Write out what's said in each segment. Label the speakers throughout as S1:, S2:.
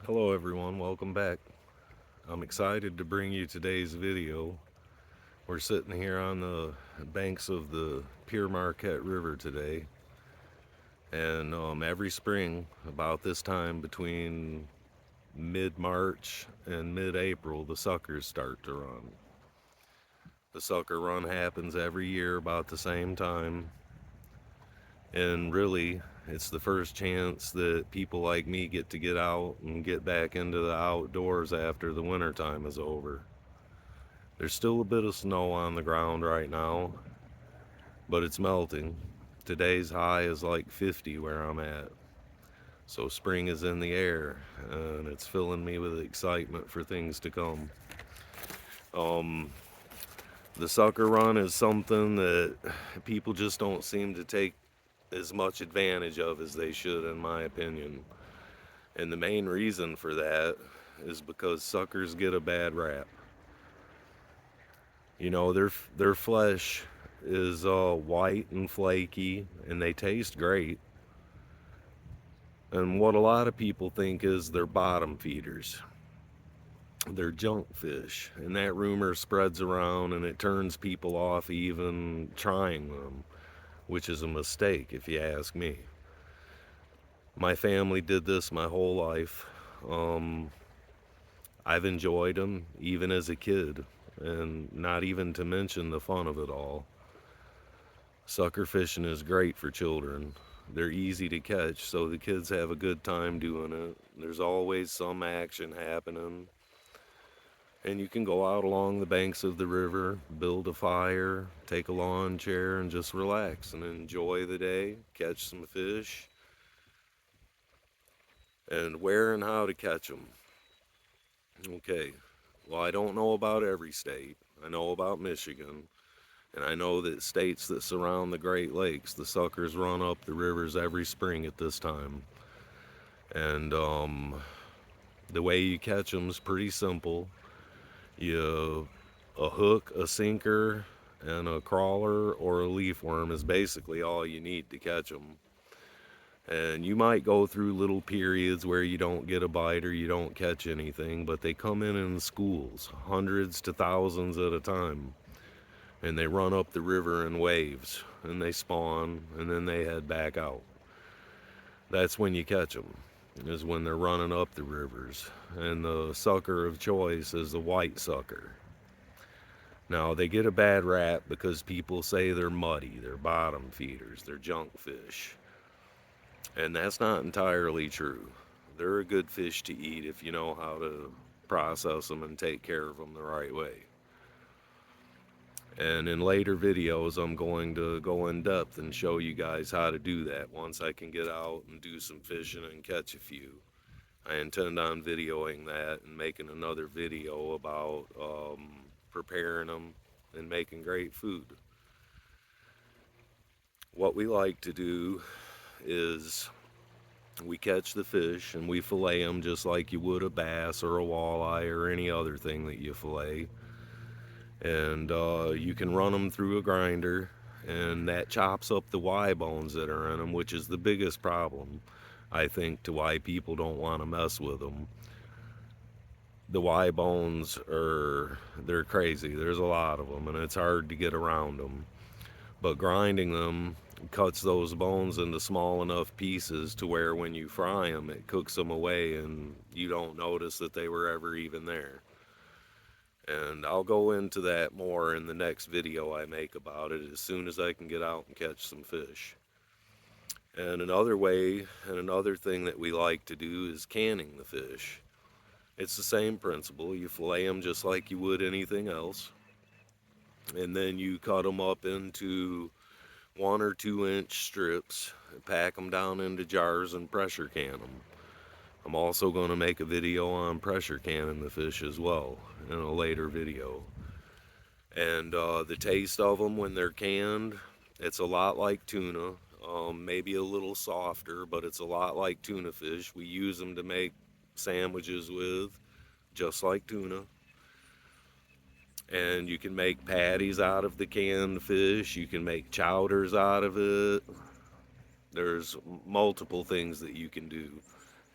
S1: Hello everyone, welcome back. I'm excited to bring you today's video. We're sitting here on the banks of the Pure Marquette River today, and every spring, about this time between mid-March and mid-April, the suckers start to run. The sucker run happens every year about the same time, and really, it's the first chance that people like me get to get out and get back into the outdoors after the winter time is over. There's still a bit of snow on the ground right now, but it's melting. Today's high is like 50 where I'm at. So spring is in the air, and it's filling me with excitement for things to come. Um, the sucker run is something that people just don't seem to take as much advantage of as they should, in my opinion. And the main reason for that is because suckers get a bad rap. You know, their flesh is white and flaky, and they taste great. And what a lot of people think is they're bottom feeders. They're junk fish, and that rumor spreads around, and it turns people off even trying them, which is a mistake if you ask me. My family did this my whole life. Um, I've enjoyed them even as a kid, and not even to mention the fun of it all. Sucker fishing is great for children. They're easy to catch, so the kids have a good time doing it. There's always some action happening. And you can go out along the banks of the river, build a fire, take a lawn chair, and just relax and enjoy the day, catch some fish, and where and how to catch them. Okay, well, I don't know about every state. I know about Michigan. And I know that states that surround the Great Lakes, the suckers run up the rivers every spring at this time. And the way you catch them is pretty simple. You a hook, a sinker, and a crawler or a leaf worm is basically all you need to catch them. And you might go through little periods where you don't get a bite or you don't catch anything, but they come in schools, hundreds to thousands at a time. And they run up the river in waves, and they spawn, and then they head back out. That's when you catch them, is when they're running up the rivers. And the sucker of choice is the white sucker. Now, they get a bad rap because people say they're muddy, they're bottom feeders, they're junk fish. And that's not entirely true. They're a good fish to eat if you know how to process them and take care of them the right way. And in later videos, I'm going to go in depth and show you guys how to do that once I can get out and do some fishing and catch a few. I intend on videoing that and making another video about preparing them and making great food. What we like to do is we catch the fish and we fillet them just like you would a bass or a walleye or any other thing that you fillet. And you can run them through a grinder, and that chops up the Y bones that are in them, which is the biggest problem, I think, to why people don't want to mess with them. The Y bones they're crazy. There's a lot of them, and it's hard to get around them. But grinding them cuts those bones into small enough pieces to where when you fry them, it cooks them away, and you don't notice that they were ever even there. And I'll go into that more in the next video I make about it as soon as I can get out and catch some fish. And another way, and another thing that we like to do is canning the fish. It's the same principle. You fillet them just like you would anything else. And then you cut them up into 1 or 2 inch strips, pack them down into jars and pressure can them. I'm also going to make a video on pressure canning the fish as well in a later video. And the taste of them when they're canned, it's a lot like tuna, maybe a little softer, but it's a lot like tuna fish. We use them to make sandwiches with, just like tuna. And you can make patties out of the canned fish. You can make chowders out of it. There's multiple things that you can do,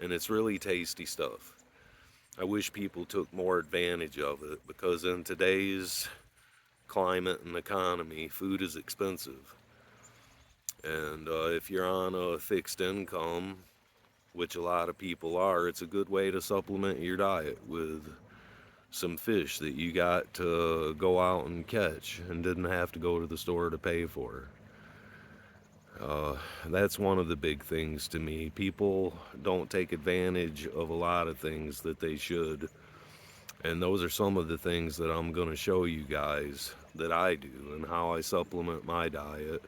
S1: and it's really tasty stuff. I wish people took more advantage of it, because in today's climate and economy, food is expensive. And if you're on a fixed income, which a lot of people are, it's a good way to supplement your diet with some fish that you got to go out and catch and didn't have to go to the store to pay for. Uh, that's one of the big things to me. People don't take advantage of a lot of things that they should. And those are some of the things that I'm going to show you guys that I do and how I supplement my diet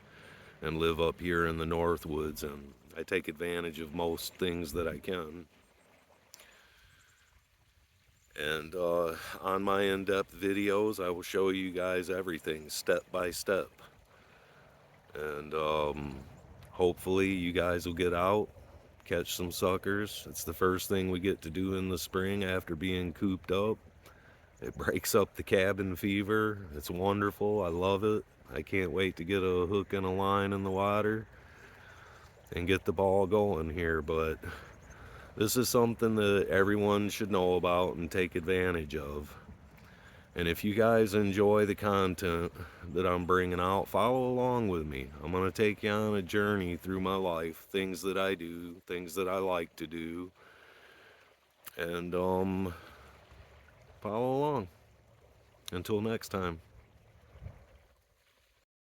S1: and live up here in the Northwoods. And I take advantage of most things that I can. And on my in-depth videos, I will show you guys everything step by step. And hopefully you guys will get out, catch some suckers. It's the first thing we get to do in the spring after being cooped up. It breaks up the cabin fever. It's wonderful. I love it. I can't wait to get a hook and a line in the water and get the ball going here. But this is something that everyone should know about and take advantage of. And if you guys enjoy the content that I'm bringing out, follow along with me. I'm going to take you on a journey through my life, things that I do, things that I like to do, and follow along. Until next time.